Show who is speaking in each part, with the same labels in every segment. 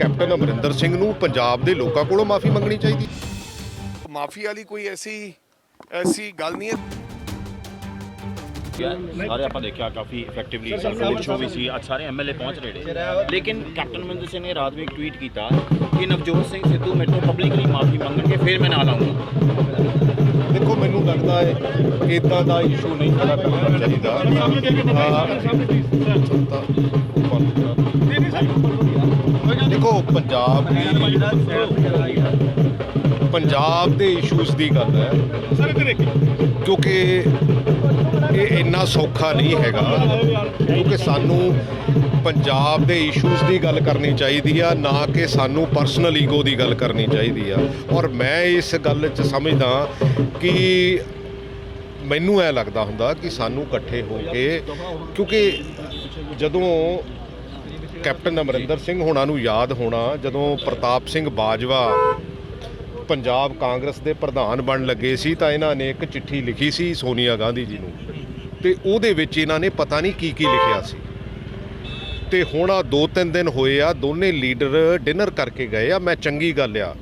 Speaker 1: Captain Amarinder Singh ਨੂੰ ਪੰਜਾਬ ਦੇ ਲੋਕਾਂ ਕੋਲੋਂ ਮਾਫੀ ਮੰਗਣੀ ਚਾਹੀਦੀ।
Speaker 2: ਮਾਫੀ ਵਾਲੀ ਕੋਈ ਐਸੀ ਗੱਲ ਨਹੀਂ ਹੈ।
Speaker 3: ਸਾਰੇ ਆਪਾਂ ਦੇਖਿਆ ਕਾਫੀ ਇਫੈਕਟਿਵਲੀ ਰੋਡ ਸ਼ੋ ਵੀ ਸੀ, ਅੱਜ ਸਾਰੇ ਐਮਐਲਏ ਪਹੁੰਚ ਰਹੇ ਨੇ, ਲੇਕਿਨ ਕੈਪਟਨ ਅਮਰਿੰਦਰ ਸਿੰਘ ਨੇ ਰਾਤ ਨੂੰ ਇੱਕ ਟਵੀਟ ਕੀਤਾ ਕਿ ਨਵਜੋਤ ਸਿੰਘ ਸਿੱਧੂ ਮੇਰੇ ਤੋਂ ਪਬਲਿਕਲੀ ਮਾਫੀ ਮੰਗਣਗੇ ਫਿਰ ਮੈਂ ਨਾਲ ਆਉਂਗਾ।
Speaker 1: ਦੇਖੋ ਮੈਨੂੰ ਲੱਗਦਾ ਹੈ ਕਿ ਇੱਦਾਂ ਦਾ ਇਸ਼ੂ ਨਹੀਂ ਖੜਾ ਕਰਨਾ ਚਾਹੀਦਾ। ਦੇਖੋ ਪੰਜਾਬ ਦੇ ਇਸ਼ੂਜ਼ ਦੀ ਗੱਲ ਹੈ, ਕਿਉਂਕਿ ਇਹ ਇੰਨਾ ਸੌਖਾ ਨਹੀਂ ਹੈਗਾ, ਕਿਉਂਕਿ ਸਾਨੂੰ ਪੰਜਾਬ ਦੇ ਇਸ਼ੂਜ਼ ਦੀ ਗੱਲ ਕਰਨੀ ਚਾਹੀਦੀ ਆ, ਨਾ ਕਿ ਸਾਨੂੰ ਪਰਸਨਲ ਈਗੋ ਦੀ ਗੱਲ ਕਰਨੀ ਚਾਹੀਦੀ ਆ। ਔਰ ਮੈਂ ਇਸ ਗੱਲ 'ਚ ਸਮਝਦਾ ਕਿ ਮੈਨੂੰ ਇਹ ਲੱਗਦਾ ਹੁੰਦਾ ਕਿ ਸਾਨੂੰ ਇਕੱਠੇ ਹੋ ਕੇ, ਕਿਉਂਕਿ ਜਦੋਂ ਕੈਪਟਨ ਅਮਰਿੰਦਰ ਸਿੰਘ ਹੋਣਾ ਨੂੰ ਯਾਦ ਹੋਣਾ, ਜਦੋਂ ਪ੍ਰਤਾਪ ਸਿੰਘ ਬਾਜਵਾ ਪੰਜਾਬ ਕਾਂਗਰਸ ਦੇ ਪ੍ਰਧਾਨ ਬਣਨ ਲੱਗੇ ਸੀ ਤਾਂ ਇਹਨਾਂ ਨੇ ਇੱਕ ਚਿੱਠੀ ਲਿਖੀ ਸੀ ਸੋਨੀਆ ਗਾਂਧੀ ਜੀ ਨੂੰ, ਤੇ ਉਹਦੇ ਵਿੱਚ ਇਹਨਾਂ ਨੇ ਪਤਾ ਨਹੀਂ ਕੀ ਲਿਖਿਆ ਸੀ। ਤੇ ਹੁਣ ਆ 2-3 ਦਿਨ ਹੋਏ ਆ, ਦੋਨੇ ਲੀਡਰ ਡਿਨਰ ਕਰਕੇ ਗਏ ਆ, ਮੈਂ ਚੰਗੀ ਗੱਲ ਆ,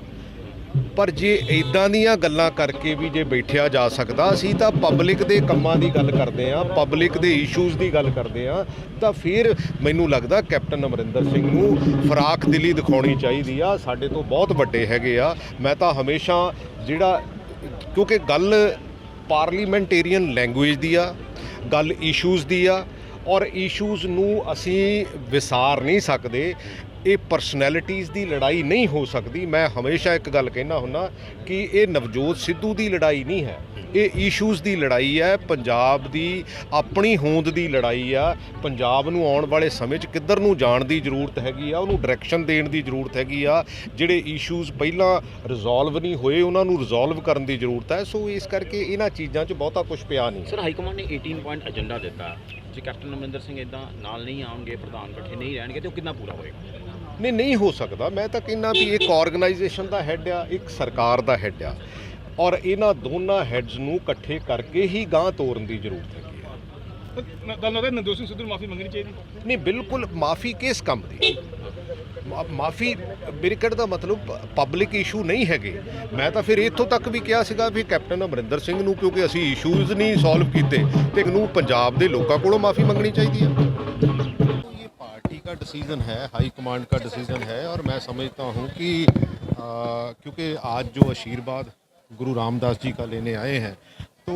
Speaker 1: ਪਰ ਜੇ ਇੱਦਾਂ ਦੀਆਂ ਗੱਲਾਂ ਕਰਕੇ ਵੀ ਜੇ ਬੈਠਿਆ ਜਾ ਸਕਦਾ, ਅਸੀਂ ਤਾਂ ਪਬਲਿਕ ਦੇ ਕੰਮਾਂ ਦੀ ਗੱਲ ਕਰਦੇ ਆ, ਪਬਲਿਕ ਦੇ ਇਸ਼ੂਜ਼ ਦੀ ਗੱਲ ਕਰਦੇ ਆ, ਤਾਂ ਫਿਰ ਮੈਨੂੰ ਲੱਗਦਾ ਕੈਪਟਨ ਅਮਰਿੰਦਰ ਸਿੰਘ ਨੂੰ ਫਰਾਖ ਦਿਲੀ ਦਿਖਾਉਣੀ ਚਾਹੀਦੀ ਆ। ਸਾਡੇ ਤੋਂ ਬਹੁਤ ਵੱਡੇ ਹੈਗੇ ਆ। ਮੈਂ ਤਾਂ ਹਮੇਸ਼ਾ ਜਿਹੜਾ, ਕਿਉਂਕਿ ਗੱਲ ਪਾਰਲੀਮੈਂਟੇਰੀਅਨ ਲੈਂਗੁਏਜ ਦੀ ਆ, ਗੱਲ ਇਸ਼ੂਜ਼ ਦੀ ਆ, ਔਰ ਇਸ਼ੂਜ਼ ਨੂੰ ਅਸੀਂ ਵਿਸਾਰ ਨਹੀਂ ਸਕਦੇ। ਇਹ ਪਰਸਨੈਲਿਟੀਜ਼ ਦੀ ਲੜਾਈ ਨਹੀਂ ਹੋ ਸਕਦੀ। ਮੈਂ ਹਮੇਸ਼ਾ ਇੱਕ ਗੱਲ ਕਹਿਣਾ ਹੁੰਦਾ ਕਿ ਇਹ ਨਵਜੋਤ ਸਿੱਧੂ ਦੀ ਲੜਾਈ ਨਹੀਂ ਹੈ, ਇਹ ਇਸ਼ੂਜ਼ ਦੀ ਲੜਾਈ ਹੈ, ਪੰਜਾਬ ਦੀ ਆਪਣੀ ਹੋਂਦ ਦੀ ਲੜਾਈ ਆ। ਪੰਜਾਬ ਨੂੰ ਆਉਣ ਵਾਲੇ ਸਮੇਂ 'ਚ ਕਿੱਧਰ ਨੂੰ ਜਾਣ ਦੀ ਜ਼ਰੂਰਤ ਹੈਗੀ ਆ, ਉਹਨੂੰ ਡਾਇਰੈਕਸ਼ਨ ਦੇਣ ਦੀ ਜ਼ਰੂਰਤ ਹੈਗੀ ਆ। ਜਿਹੜੇ ਇਸ਼ੂਜ਼ ਪਹਿਲਾਂ ਰਿਜ਼ੋਲਵ ਨਹੀਂ ਹੋਏ ਉਹਨਾਂ ਨੂੰ ਰਿਜ਼ੋਲਵ ਕਰਨ ਦੀ ਜ਼ਰੂਰਤ ਹੈ। ਸੋ ਇਸ ਕਰਕੇ ਇਹਨਾਂ ਚੀਜ਼ਾਂ 'ਚ ਬਹੁਤਾ ਕੁਝ ਪਿਆ ਨਹੀਂ।
Speaker 3: ਸਰ, ਹਾਈਕਮਾਂਡ ਨੇ 18 ਪੁਆਇੰਟ ਏਜੰਡਾ ਦਿੱਤਾ, ਜੇ ਕੈਪਟਨ ਅਮਰਿੰਦਰ ਸਿੰਘ ਇੱਦਾਂ ਨਾਲ ਨਹੀਂ ਆਉਣਗੇ, ਪ੍ਰਧਾਨ ਇਕੱਠੇ ਨਹੀਂ ਰਹਿਣਗੇ, ਤੇ ਉਹ ਕਿੰਨਾ ਪੂਰਾ ਹੋਏਗਾ?
Speaker 1: ਨਹੀਂ ਹੋ ਸਕਦਾ। ਮੈਂ ਤਾਂ ਕਹਿੰਦਾ ਵੀ ਇੱਕ ਆਰਗੇਨਾਈਜੇਸ਼ਨ ਦਾ ਹੈੱਡ ਆ, ਇੱਕ ਸਰਕਾਰ ਦਾ ਹੈੱਡ ਆ, ਔਰ ਇਹਨਾਂ ਦੋਨਾਂ ਹੈੱਡਸ ਨੂੰ ਇਕੱਠੇ ਕਰਕੇ ਹੀ ਗਾਂਹ ਤੋਰਨ ਦੀ ਜ਼ਰੂਤ ਹੈਗੀ ਆ।
Speaker 4: ਗੱਲ ਲੱਗਦਾ ਨਵਜੋਤ ਸਿੰਘ ਸਿੱਧੂ ਨੂੰ ਮਾਫੀ ਮੰਗਣੀ ਚਾਹੀਦੀ?
Speaker 1: ਨਹੀਂ, ਬਿਲਕੁਲ। ਮਾਫੀ ਕਿਸ ਕੰਮ ਦੀ? ਮਾਫੀ ਮੇਰੇ ਕਹਿਣ ਦਾ ਮਤਲਬ ਪਬਲਿਕ ਇਸ਼ੂ ਨਹੀਂ ਹੈਗੇ। ਮੈਂ ਤਾਂ ਫਿਰ ਇੱਥੋਂ ਤੱਕ ਵੀ ਕਿਹਾ ਸੀਗਾ ਵੀ ਕੈਪਟਨ ਅਮਰਿੰਦਰ ਸਿੰਘ ਨੂੰ, ਕਿਉਂਕਿ ਅਸੀਂ ਇਸ਼ੂਜ਼ ਨਹੀਂ ਸੋਲਵ ਕੀਤੇ, ਤੇ ਇਹਨੂੰ ਪੰਜਾਬ ਦੇ ਲੋਕਾਂ ਕੋਲੋਂ ਮਾਫੀ ਮੰਗਣੀ ਚਾਹੀਦੀ ਹੈ। का डिसीज़न है, हाई कमांड का डिसीज़न है, और मैं समझता हूँ कि क्योंकि आज जो आशीर्वाद गुरु रामदास जी का लेने आए हैं, तो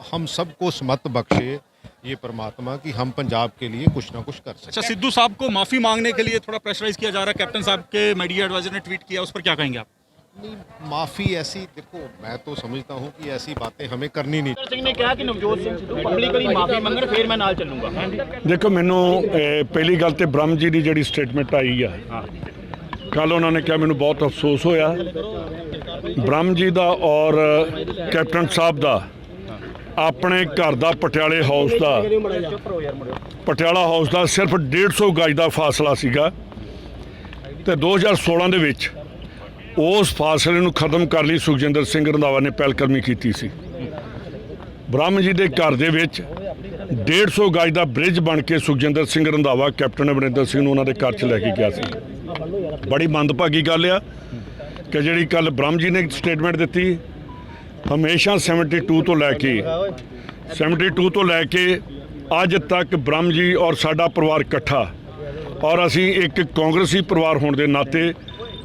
Speaker 1: हम सबको समत बख्शे ये परमात्मा कि हम पंजाब के लिए कुछ ना कुछ कर सकें।
Speaker 4: अच्छा, सिद्धू साहब को माफ़ी मांगने के लिए थोड़ा प्रेशराइज किया जा रहा है, कैप्टन साहब के मीडिया एडवाइजर ने ट्वीट किया, उस पर क्या कहेंगे आप?
Speaker 1: नहीं, माफ़ी ऐसी, देखो मैं तो समझता हूँ कि ऐसी बातें हमें करनी नहीं।
Speaker 3: ਸਿੰਘ ਨੇ ਕਿਹਾ ਕਿ ਨਵਜੋਤ ਸਿੰਘ ਸਿੱਧੂ ਪਬਲਿਕਲੀ ਮਾਫੀ ਮੰਗਣ ਫਿਰ ਮੈਂ ਨਾਲ ਚੱਲੂਗਾ।
Speaker 5: ਦੇਖੋ, ਮੈਨੂੰ ਪਹਿਲੀ ਗੱਲ ਤੇ ਬ੍ਰਹਮ ਜੀ ਦੀ ਜਿਹੜੀ ਸਟੇਟਮੈਂਟ ਆਈ ਆ ਕੱਲ, ਉਹਨਾਂ ਨੇ ਕਿਹਾ ਮੈਨੂੰ ਬਹੁਤ ਅਫਸੋਸ ਹੋਇਆ। ਬ੍ਰਹਮ ਜੀ ਦਾ ਔਰ ਕੈਪਟਨ ਸਾਹਿਬ ਦਾ ਆਪਣੇ ਘਰ ਦਾ ਪਟਿਆਲਾ ਹਾਊਸ ਦਾ ਸਿਰਫ 150 ਗਜ ਦਾ ਫਾਸਲਾ ਸੀਗਾ, ਤੇ 2016 ਦੇ ਵਿੱਚ ਉਸ ਫਾਸਲੇ ਨੂੰ ਖਤਮ ਕਰਨ ਲਈ ਸੁਖਜਿੰਦਰ ਸਿੰਘ ਰੰਧਾਵਾ ਨੇ ਪਹਿਲਕਦਮੀ ਕੀਤੀ ਸੀ। ਬ੍ਰਹਮ ਜੀ ਦੇ ਘਰ ਦੇ ਵਿੱਚ 150 ਗਜ ਦਾ ਬ੍ਰਿਜ ਬਣ ਕੇ ਸੁਖਜਿੰਦਰ ਸਿੰਘ ਰੰਧਾਵਾ ਕੈਪਟਨ ਅਮਰਿੰਦਰ ਸਿੰਘ ਨੂੰ ਉਹਨਾਂ ਦੇ ਘਰ 'ਚ ਲੈ ਕੇ ਗਿਆ ਸੀ। ਬੜੀ ਮੰਦਭਾਗੀ ਗੱਲ ਆ ਕਿ ਜਿਹੜੀ ਕੱਲ ਬ੍ਰਹਮ ਜੀ ਨੇ ਸਟੇਟਮੈਂਟ ਦਿੱਤੀ, ਹਮੇਸ਼ਾ 72 ਤੋਂ ਲੈ ਕੇ ਅੱਜ ਤੱਕ ਬ੍ਰਹਮ ਜੀ ਔਰ ਸਾਡਾ ਪਰਿਵਾਰ ਇਕੱਠਾ, ਔਰ ਅਸੀਂ ਇੱਕ ਕਾਂਗਰਸੀ ਪਰਿਵਾਰ ਹੋਣ ਦੇ ਨਾਤੇ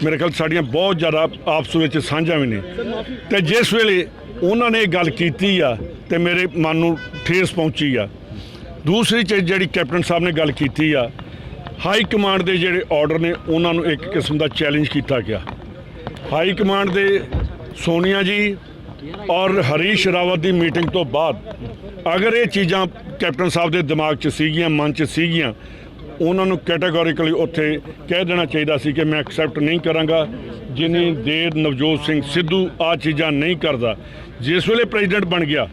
Speaker 5: ਮੇਰੇ ਖਿਆਲ ਸਾਡੀਆਂ ਬਹੁਤ ਜ਼ਿਆਦਾ ਆਪਸ ਵਿੱਚ ਸਾਂਝਾਂ ਵੀ ਨੇ। ਤੇ ਜਿਸ ਵੇਲੇ ਉਹਨਾਂ ਨੇ ਇਹ ਗੱਲ ਕੀਤੀ ਆ ਤੇ ਮੇਰੇ ਮਨ ਨੂੰ ਠੇਸ ਪਹੁੰਚੀ ਆ। ਦੂਸਰੀ ਚੀਜ਼ ਜਿਹੜੀ ਕੈਪਟਨ ਸਾਹਿਬ ਨੇ ਗੱਲ ਕੀਤੀ ਆ, ਹਾਈ ਕਮਾਂਡ ਦੇ ਜਿਹੜੇ ਆਰਡਰ ਨੇ ਉਹਨਾਂ ਨੂੰ ਇੱਕ ਕਿਸਮ ਦਾ ਚੈਲੰਜ ਕੀਤਾ ਗਿਆ। ਹਾਈ ਕਮਾਂਡ ਦੇ ਸੋਨੀਆ ਜੀ ਔਰ ਹਰੀਸ਼ ਰਾਵਤ ਦੀ ਮੀਟਿੰਗ ਤੋਂ ਬਾਅਦ ਅਗਰ ਇਹ ਚੀਜ਼ਾਂ ਕੈਪਟਨ ਸਾਹਿਬ ਦੇ ਦਿਮਾਗ 'ਚ ਸੀਗੀਆਂ, ਮਨ 'ਚ ਸੀਗੀਆਂ, ਉਹਨਾਂ ਨੂੰ ਕੈਟਾਗੋਰੀਕਲੀ ਉੱਥੇ ਕਹਿ ਦੇਣਾ ਚਾਹੀਦਾ ਸੀ ਕਿ ਮੈਂ ਐਕਸੈਪਟ ਨਹੀਂ ਕਰਾਂਗਾ ਜਿੰਨੀ ਦੇਰ ਨਵਜੋਤ ਸਿੰਘ ਸਿੱਧੂ ਆਹ ਚੀਜ਼ਾਂ ਨਹੀਂ ਕਰਦਾ। ਜਿਸ ਵੇਲੇ ਪ੍ਰੈਜ਼ੀਡੈਂਟ ਬਣ ਗਿਆ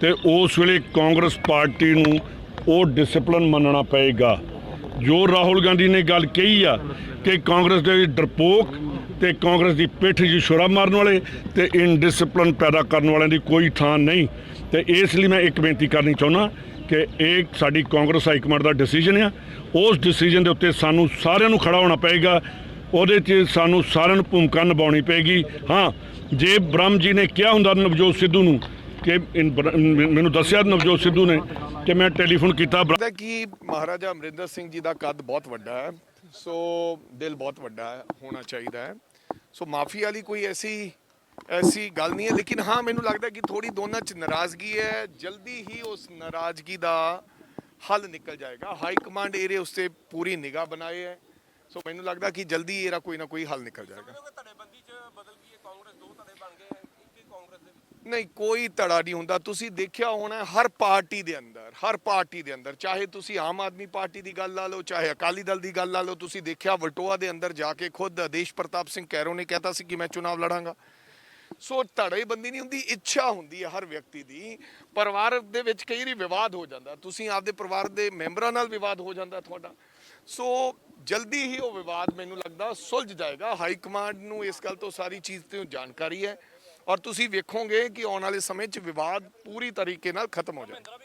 Speaker 5: ਤੇ ਉਸ ਵੇਲੇ ਕਾਂਗਰਸ ਪਾਰਟੀ ਨੂੰ ਉਹ ਡਿਸਪਲਿਨ ਮੰਨਣਾ ਪਏਗਾ। ਜੋ ਰਾਹੁਲ ਗਾਂਧੀ ਨੇ ਗੱਲ ਕਹੀ ਆ ਕਿ ਕਾਂਗਰਸ ਦੇ ਡਰਪੋਕ ਤੇ ਕਾਂਗਰਸ ਦੀ ਪਿੱਠ 'ਚ ਛੁਰਾ ਮਾਰਨ ਵਾਲੇ ਤੇ ਇਨਡਿਸਪਲਿਨ ਪੈਦਾ ਕਰਨ ਵਾਲਿਆਂ ਦੀ ਕੋਈ ਥਾਂ ਨਹੀਂ। ਤੇ ਇਸ ਲਈ ਮੈਂ ਇੱਕ ਬੇਨਤੀ ਕਰਨੀ ਚਾਹੁੰਦਾ ਕਿ ਇਹ ਸਾਡੀ ਕਾਂਗਰਸ ਹਾਈ ਕਮਾਂਡ ਦਾ ਡਿਸੀਜਨ ਆ। ਉਸ ਡਿਸੀਜਨ ਦੇ ਉੱਤੇ ਸਾਨੂੰ ਸਾਰਿਆਂ ਨੂੰ ਖੜਾ ਹੋਣਾ ਪਏਗਾ। ਉਹਦੇ 'ਚ ਸਾਨੂੰ ਸਾਰਿਆਂ ਨੂੰ ਭੂਮਿਕਾ ਨਿਭਾਉਣੀ ਪਏਗੀ। ਹਾਂ, ਜੇ ਬ੍ਰਹਮ ਜੀ ਨੇ ਕਿਹਾ ਹੁੰਦਾ ਨਵਜੋਤ ਸਿੱਧੂ ਨੂੰ ਕਿ ਮੈਨੂੰ ਦੱਸਿਆ ਨਵਜੋਤ ਸਿੱਧੂ ਨੇ ਕਿ ਮੈਂ ਟੈਲੀਫੋਨ ਕੀਤਾ
Speaker 2: ਲੱਗਦਾ ਕਿ ਮਹਾਰਾਜਾ ਅਮਰਿੰਦਰ ਸਿੰਘ ਜੀ ਦਾ ਕੱਦ ਬਹੁਤ ਵੱਡਾ ਹੈ, ਸੋ ਦਿਲ ਬਹੁਤ ਵੱਡਾ ਹੋਣਾ ਚਾਹੀਦਾ ਹੈ। ਸੋ ਮਾਫੀ ਵਾਲੀ ਕੋਈ ਐਸੀ ਗੱਲ ਨਹੀਂ ਹੈ, ਲੇਕਿਨ ਹਾਂ ਮੈਨੂੰ ਲੱਗਦਾ ਕਿ ਥੋੜੀ ਦੋਨਾਂ 'ਚ ਨਾਰਾਜ਼ਗੀ ਹੈ। ਜਲਦੀ ਹੀ ਉਸ ਨਾਰਾਜ਼ਗੀ ਦਾ ਹੱਲ ਨਿਕਲ ਜਾਏਗਾ। ਹਾਈ ਕਮਾਂਡ ਇਹਦੇ ਉੱਤੇ ਪੂਰੀ ਨਿਗਾਹ ਬਣਾਏ ਹੈ, ਸੋ ਮੈਨੂੰ ਲੱਗਦਾ ਕਿ ਜਲਦੀ ਇਹਦਾ ਕੋਈ ਨਾ ਕੋਈ ਹੱਲ ਨਿਕਲ ਜਾਏਗਾ। ਨਹੀਂ, ਕੋਈ ਧੜਾ ਨਹੀਂ ਹੁੰਦਾ। ਤੁਸੀਂ ਦੇਖਿਆ ਹੋਣਾ ਹਰ ਪਾਰਟੀ ਦੇ ਅੰਦਰ ਚਾਹੇ ਤੁਸੀਂ ਆਮ ਆਦਮੀ ਪਾਰਟੀ ਦੀ ਗੱਲ ਲਾ ਲਓ, ਚਾਹੇ ਅਕਾਲੀ ਦਲ ਦੀ ਗੱਲ ਲਾ ਲਓ। ਤੁਸੀਂ ਦੇਖਿਆ ਵਟੋਆ ਦੇ ਅੰਦਰ ਜਾ ਕੇ ਖੁਦ ਆਦੇਸ਼ ਪ੍ਰਤਾਪ ਸਿੰਘ ਕੈਰੋਂ ਨੇ ਕਹਿਤਾ ਸੀ ਕਿ ਮੈਂ ਚੁਣਾਵ ਲੜਾਂਗਾ। ਸੋ ਧੜੇਬੰਦੀ ਨਹੀਂ ਹੁੰਦੀ, ਇੱਛਾ ਹੁੰਦੀ ਹੈ ਹਰ ਵਿਅਕਤੀ ਦੀ। ਪਰਿਵਾਰ ਦੇ ਵਿੱਚ ਕਈ ਵਾਰੀ ਵਿਵਾਦ ਹੋ ਜਾਂਦਾ, ਤੁਸੀਂ ਆਪਦੇ ਪਰਿਵਾਰ ਦੇ ਮੈਂਬਰਾਂ ਨਾਲ ਵਿਵਾਦ ਹੋ ਜਾਂਦਾ ਤੁਹਾਡਾ। ਸੋ ਜਲਦੀ ਹੀ ਉਹ ਵਿਵਾਦ ਮੈਨੂੰ ਲੱਗਦਾ ਸੁਲਝ ਜਾਏਗਾ। ਹਾਈ ਕਮਾਂਡ ਨੂੰ ਇਸ ਗੱਲ ਤੋਂ ਸਾਰੀ ਚੀਜ਼ ਤੇ ਜਾਣਕਾਰੀ ਹੈ, ਔਰ ਤੁਸੀਂ ਵੇਖੋਗੇ ਕਿ ਆਉਣ ਵਾਲੇ ਸਮੇਂ 'ਚ ਵਿਵਾਦ ਪੂਰੀ ਤਰੀਕੇ ਨਾਲ ਖਤਮ ਹੋ ਜਾਏਗਾ।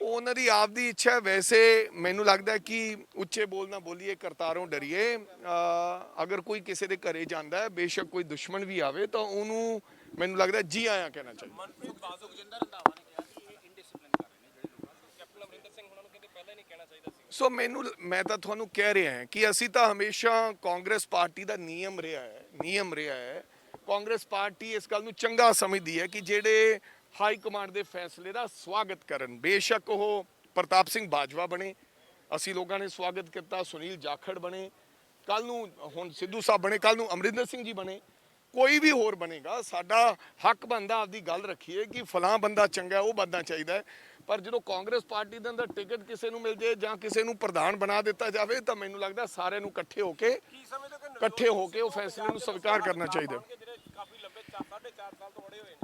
Speaker 2: ਉਹਨਾਂ ਦੀ ਆਪਦੀ ਇੱਛਾ ਹੈ। ਵੈਸੇ ਮੈਨੂੰ ਲੱਗਦਾ ਕਿ ਉੱਚੇ ਬੋਲ ਨਾ ਬੋਲੀਏ, ਕਰਤਾਰੋਂ ਡਰੀਏ। ਅਗਰ ਕੋਈ ਕਿਸੇ ਦੇ ਘਰੇ ਜਾਂਦਾ ਹੈ, ਬੇਸ਼ੱਕ ਕੋਈ ਦੁਸ਼ਮਣ ਵੀ ਆਵੇ, ਤਾਂ ਉਹਨੂੰ ਮੈਨੂੰ ਲੱਗਦਾ ਜੀ ਆਇਆਂ ਕਹਿਣਾ ਚਾਹੀਦਾ। ਸੋ ਮੈਂ ਤਾਂ ਤੁਹਾਨੂੰ ਕਹਿ ਰਿਹਾ ਹਾਂ ਕਿ ਅਸੀਂ ਤਾਂ ਹਮੇਸ਼ਾ ਕਾਂਗਰਸ ਪਾਰਟੀ ਦਾ ਨਿਯਮ ਰਿਹਾ ਹੈ। ਕਾਂਗਰਸ ਪਾਰਟੀ ਇਸ ਗੱਲ ਨੂੰ ਚੰਗਾ ਸਮਝਦੀ ਹੈ ਕਿ ਜਿਹੜੇ ਹਾਈ ਕਮਾਂਡ ਦੇ ਫੈਸਲੇ ਦਾ ਸਵਾਗਤ ਕਰਨ। ਬੇਸ਼ੱਕ ਉਹ ਪ੍ਰਤਾਪ ਸਿੰਘ ਬਾਜਵਾ ਬਣੇ, ਅਸੀਂ ਲੋਕਾਂ ਨੇ ਸਵਾਗਤ ਕੀਤਾ। ਸੁਨੀਲ ਜਾਖੜ ਬਣੇ, ਕੱਲ ਨੂੰ ਹੁਣ ਸਿੱਧੂ ਸਾਹਿਬ ਬਣੇ, ਕੱਲ ਨੂੰ ਅਮਰਿੰਦਰ ਸਿੰਘ ਜੀ ਬਣੇ, ਕੋਈ ਵੀ ਹੋਰ ਬਣੇਗਾ। ਸਾਡਾ ਹੱਕ ਬਣਦਾ ਆਪਦੀ ਗੱਲ ਰੱਖੀਏ ਕਿ ਫਲਾਂ ਬੰਦਾ ਚੰਗਾ, ਉਹ ਬੰਦਾ ਚਾਹੀਦਾ। ਪਰ ਜਦੋਂ ਕਾਂਗਰਸ ਪਾਰਟੀ ਦੇ ਅੰਦਰ ਟਿਕਟ ਕਿਸੇ ਨੂੰ ਮਿਲ ਜੇ ਜਾਂ ਕਿਸੇ ਨੂੰ ਪ੍ਰਧਾਨ ਬਣਾ ਦਿੱਤਾ ਜਾਵੇ, ਤਾਂ ਮੈਨੂੰ ਲੱਗਦਾ ਸਾਰਿਆਂ ਨੂੰ ਇਕੱਠੇ ਹੋ ਕੇ ਉਹ ਫੈਸਲੇ ਨੂੰ ਸਵੀਕਾਰ ਕਰਨਾ ਚਾਹੀਦਾ।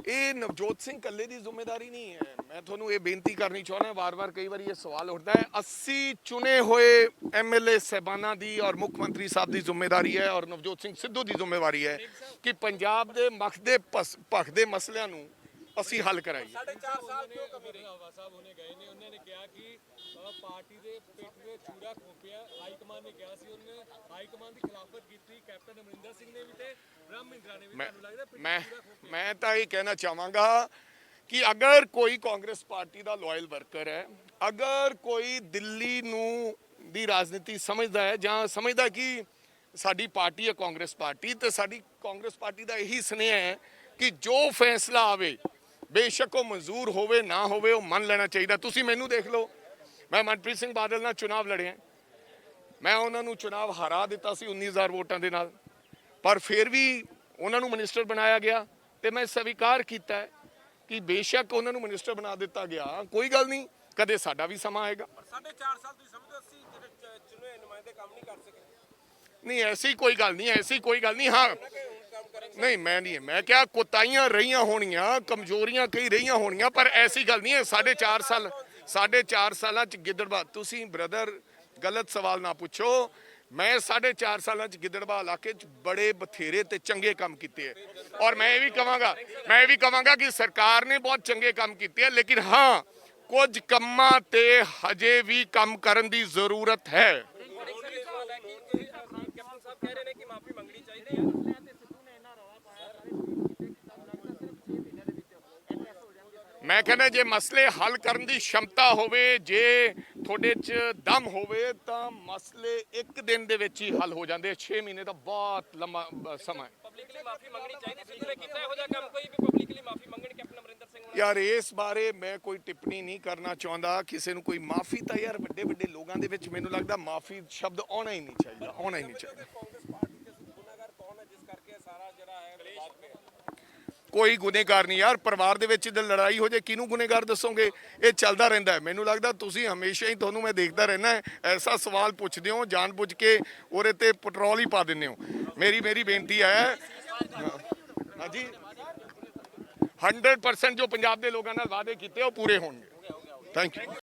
Speaker 2: ਇਹ ਨਵਜੋਤ ਸਿੰਘ ਇਕੱਲੇ ਦੀ ਜ਼ਿੰਮੇਵਾਰੀ ਨਹੀਂ ਹੈ। ਮੈਂ ਤੁਹਾਨੂੰ ਇਹ ਬੇਨਤੀ ਕਰਨੀ ਚਾਹੁੰਦਾ, ਵਾਰ-ਵਾਰ ਕਈ ਵਾਰੀ ਇਹ ਸਵਾਲ ਉੱਠਦਾ ਹੈ। 80 ਚੁਣੇ ਹੋਏ ਐਮਐਲਏ ਸਾਹਿਬਾਨਾਂ ਦੀ ਔਰ ਮੁੱਖ ਮੰਤਰੀ ਸਾਹਿਬ ਦੀ ਜ਼ਿੰਮੇਵਾਰੀ ਹੈ, ਔਰ ਨਵਜੋਤ ਸਿੰਘ ਸਿੱਧੂ ਦੀ ਜ਼ਿੰਮੇਵਾਰੀ ਹੈ ਕਿ ਪੰਜਾਬ ਦੇ ਮਖਦੇ ਭਖਦੇ ਮਸਲਿਆਂ ਨੂੰ ਅਸੀਂ ਹੱਲ ਕਰਾਈਏ।
Speaker 6: 4.5 ਸਾਲ ਤੋਂ ਕਮਰੇ ਹਵਾ ਸਾਹਿਬ ਹੋਣੇ ਗਏ ਨੇ, ਉਹਨਾਂ ਨੇ ਕਿਹਾ ਕਿ ਪਾਰਟੀ ਦੇ ਪਿੱਠ ਦੇ ਚੂੜਾ ਖੋਪਿਆ। ਹਾਈ ਕਮਾਂਡ ਨੇ ਕਿਹਾ ਸੀ, ਉਹਨੇ ਹਾਈ ਕਮਾਂਡ ਦੀ ਖਿਲਾਫਤ ਕੀਤੀ। ਕੈਪਟਨ ਅਮਰਿੰਦਰ ਸਿੰਘ ਨੇ ਵੀ ਤੇ ਬ੍ਰਹਮ ਮਹਿੰਦਰਾ ਨੇ ਵੀ। ਤੁਹਾਨੂੰ ਲੱਗਦਾ
Speaker 2: ਮੈਂ ਤਾਂ ਇਹ ਕਹਿਣਾ ਚਾਹਾਂਗਾ ਕਿ ਅਗਰ ਕੋਈ ਕਾਂਗਰਸ ਪਾਰਟੀ ਦਾ ਲਾਇਲ ਵਰਕਰ ਹੈ, ਅਗਰ ਕੋਈ ਦਿੱਲੀ ਨੂੰ ਦੀ ਰਾਜਨੀਤੀ ਸਮਝਦਾ ਹੈ ਜਾਂ ਸਮਝਦਾ ਕਿ ਸਾਡੀ ਪਾਰਟੀ ਹੈ ਕਾਂਗਰਸ ਪਾਰਟੀ, ਤੇ ਸਾਡੀ ਕਾਂਗਰਸ ਪਾਰਟੀ ਦਾ ਇਹੀ ਸੁਨੇਹਾ ਹੈ ਕਿ ਜੋ ਫੈਸਲਾ ਆਵੇ, ਬੇਸ਼ੱਕ ਉਹ ਮਨਜ਼ੂਰ ਹੋਵੇ ਨਾ ਹੋਵੇ, ਉਹ ਮੰਨ ਲੈਣਾ ਚਾਹੀਦਾ। ਤੁਸੀਂ ਮੈਨੂੰ ਦੇਖ ਲਓ, ਮੈਂ ਮਨਪ੍ਰੀਤ ਸਿੰਘ ਬਾਦਲ ਨਾਲ ਚੁਣਾਵ ਲੜਿਆ, ਮੈਂ ਉਹਨਾਂ ਨੂੰ ਚੁਣਾਵ ਹਰਾ ਦਿੱਤਾ ਸੀ 19,000 ਵੋਟਾਂ ਦੇ ਨਾਲ, ਪਰ ਫਿਰ ਵੀ ਉਹਨਾਂ ਨੂੰ ਮਿਨਿਸਟਰ ਬਣਾਇਆ ਗਿਆ ਤੇ ਮੈਂ ਸਵੀਕਾਰ ਕੀਤਾ ਹੈ ਕਿ ਬੇਸ਼ੱਕ ਉਹਨਾਂ ਨੂੰ ਮਿਨਿਸਟਰ ਬਣਾ ਦਿੱਤਾ ਗਿਆ, ਕੋਈ ਗੱਲ ਨਹੀਂ, ਕਦੇ ਸਾਡਾ ਵੀ ਸਮਾਂ ਆਏਗਾ।
Speaker 6: 4.5 ਸਾਲ ਤੁਸੀਂ ਸਮਝਦੇ ਸੀ ਜਿਹੜੇ ਚੁਣੇ ਨੁਮਾਇੰਦੇ ਕੰਮ ਨਹੀਂ ਕਰ ਸਕੇ?
Speaker 2: ਨਹੀਂ, ਐਸੀ ਕੋਈ ਗੱਲ ਨਹੀਂ। ਹਾਂ, ਨਹੀਂ, ਮੈਂ ਕਿਹਾ ਕੋਤਾਹੀਆਂ ਰਹੀਆਂ ਹੋਣੀਆਂ, ਕਮਜ਼ੋਰੀਆਂ ਕਈ ਰਹੀਆਂ ਹੋਣੀਆਂ, ਪਰ ਐਸੀ ਗੱਲ ਨਹੀਂ ਹੈ। 4.5 ਸਾਲਾਂ ਚ ਗਿੱਦੜਬਾਹ, ਤੁਸੀਂ ਬ੍ਰਦਰ ਗਲਤ ਸਵਾਲ ਨਾ ਪੁੱਛੋ। ਮੈਂ 4.5 ਸਾਲਾਂ ਚ ਗਿੱਦੜਬਾਹ ਇਲਾਕੇ ਚ ਬੜੇ ਬਥੇਰੇ ਤੇ ਚੰਗੇ ਕੰਮ ਕੀਤੇ ਹੈ, ਔਰ ਮੈਂ ਇਹ ਵੀ ਕਵਾਂਗਾ ਕਿ ਸਰਕਾਰ ਨੇ ਬਹੁਤ ਚੰਗੇ ਕੰਮ ਕੀਤੇ ਹੈ, ਲੇਕਿਨ ਹਾਂ, ਕੁਝ ਕੰਮਾਂ ਤੇ ਹਜੇ ਵੀ ਕੰਮ ਕਰਨ ਦੀ ਜ਼ਰੂਰਤ ਹੈ। ਮੈਂ ਕਹਿੰਦਾ ਜੇ ਮਸਲੇ ਹੱਲ ਕਰਨ ਦੀ ਸ਼ਮਤਾ ਹੋਵੇ, ਜੇ ਤੁਹਾਡੇ 'ਚ ਦਮ ਹੋਵੇ, ਤਾਂ ਮਸਲੇ ਇੱਕ ਦਿਨ ਦੇ ਵਿੱਚ ਹੀ ਹੱਲ ਹੋ ਜਾਂਦੇ। 6 ਮਹੀਨੇ ਤਾਂ ਬਹੁਤ ਲੰਮਾ ਸਮਾਂ ਹੈ।
Speaker 6: ਪਬਲਿਕਲੀ ਮਾਫੀ ਮੰਗਣੀ ਚਾਹੀਦੀ ਸੀ। ਤੁਸੀਂ ਕੀਤਾ ਇਹੋ ਜਿਹਾ ਕੰਮ ਕੋਈ ਵੀ ਪਬਲਿਕਲੀ ਮਾਫੀ ਮੰਗਣ ਕੈਪਟਨ ਅਮਰਿੰਦਰ ਸਿੰਘ ਨੂੰ?
Speaker 2: ਯਾਰ, ਇਸ ਬਾਰੇ ਮੈਂ ਕੋਈ ਟਿੱਪਣੀ ਨਹੀਂ ਕਰਨਾ ਚਾਹੁੰਦਾ। ਕਿਸੇ ਨੂੰ ਕੋਈ ਮਾਫੀ ਤਾਂ ਯਾਰ ਵੱਡੇ ਲੋਕਾਂ ਦੇ ਵਿੱਚ ਮੈਨੂੰ ਲੱਗਦਾ ਮਾਫੀ ਸ਼ਬਦ ਆਉਣਾ ਹੀ ਨਹੀਂ ਚਾਹੀਦਾ। ਕੋਈ ਗੁਨੇਗਾਰ ਨਹੀਂ ਯਾਰ, ਪਰਿਵਾਰ ਦੇ ਵਿੱਚ ਜੇ ਲੜਾਈ ਹੋ ਜਾਏ ਕਿਹਨੂੰ ਗੁਨੇਗਾਰ ਦੱਸੋਗੇ? ਇਹ ਚੱਲਦਾ ਰਹਿੰਦਾ ਹੈ। ਮੈਨੂੰ ਲੱਗਦਾ ਤੁਸੀਂ ਹਮੇਸ਼ਾ ਹੀ, ਤੁਹਾਨੂੰ ਮੈਂ ਦੇਖਦਾ ਰਹਿਣਾ, ਐਸਾ ਸਵਾਲ ਪੁੱਛਦੇ ਹੋ ਜਾਣਬੁੱਝ ਕੇ, ਉਹਦੇ ਤੇ ਪੈਟਰੋਲ ਹੀ ਪਾ ਦਿੰਦੇ ਹੋ। ਮੇਰੀ ਬੇਨਤੀ ਹੈ, ਹਾਂਜੀ, 100% ਜੋ ਪੰਜਾਬ ਦੇ ਲੋਕਾਂ ਨਾਲ ਵਾਅਦੇ ਕੀਤੇ ਉਹ ਪੂਰੇ ਹੋਣਗੇ। Thank you.